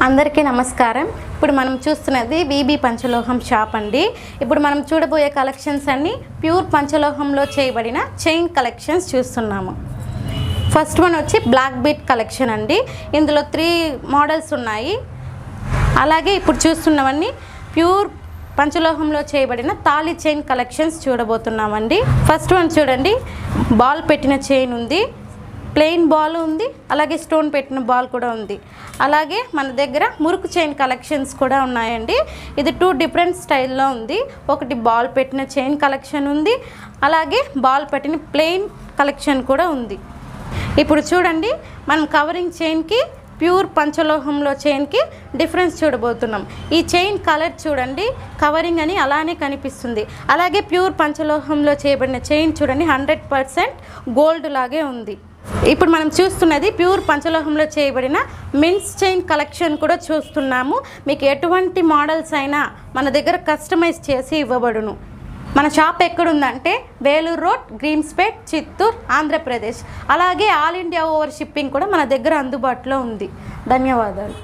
అందరికీ నమస్కారం. ఇప్పుడు మనం చూస్తున్నది వీబీ పంచలోహం షాప్ అండి. ఇప్పుడు మనం చూడబోయే కలెక్షన్స్ అన్నీ ప్యూర్ పంచలోహంలో చేయబడిన చైన్ కలెక్షన్స్ చూస్తున్నాము. ఫస్ట్ వన్ వచ్చి బ్లాక్ బీట్ కలెక్షన్ అండి. ఇందులో 3 మోడల్స్ ఉన్నాయి. అలాగే ఇప్పుడు చూస్తున్నవన్నీ ప్యూర్ పంచలోహంలో చేయబడిన తాళి చైన్ కలెక్షన్స్ చూడబోతున్నామండి. ఫస్ట్ వన్ చూడండి, బాల్ పెట్టిన చైన్ ఉంది, ప్లెయిన్ బాల్ ఉంది, అలాగే స్టోన్ పెట్టిన బాల్ కూడా ఉంది. అలాగే మన దగ్గర మురుకు చైన్ కలెక్షన్స్ కూడా ఉన్నాయండి. ఇది 2 డిఫరెంట్ స్టైల్లో ఉంది. ఒకటి బాల్ పెట్టిన చైన్ కలెక్షన్ ఉంది, అలాగే బాల్ పెట్టిన ప్లెయిన్ కలెక్షన్ కూడా ఉంది. ఇప్పుడు చూడండి, మనం కవరింగ్ చైన్కి ప్యూర్ పంచలోహంలో చైన్కి డిఫరెన్స్ చూడబోతున్నాం. ఈ చైన్ కలర్ చూడండి, కవరింగ్ అని అలానే కనిపిస్తుంది. అలాగే ప్యూర్ పంచలోహంలో చేయబడిన చైన్ చూడండి, 100% గోల్డ్ లాగే ఉంది. ఇప్పుడు మనం చూస్తున్నది ప్యూర్ పంచలోహంలో చేయబడిన మిన్స్ చైన్ కలెక్షన్ కూడా చూస్తున్నాము. మీకు ఎటువంటి మోడల్స్ అయినా మన దగ్గర కస్టమైజ్ చేసి ఇవ్వబడును. మన షాప్ ఎక్కడుందంటే వేలూరు రోడ్, గ్రీమ్స్పేట్, చిత్తూరు, ఆంధ్రప్రదేశ్. అలాగే ఆల్ ఇండియా ఓవర్ షిప్పింగ్ కూడా మన దగ్గర అందుబాటులో ఉంది. ధన్యవాదాలు.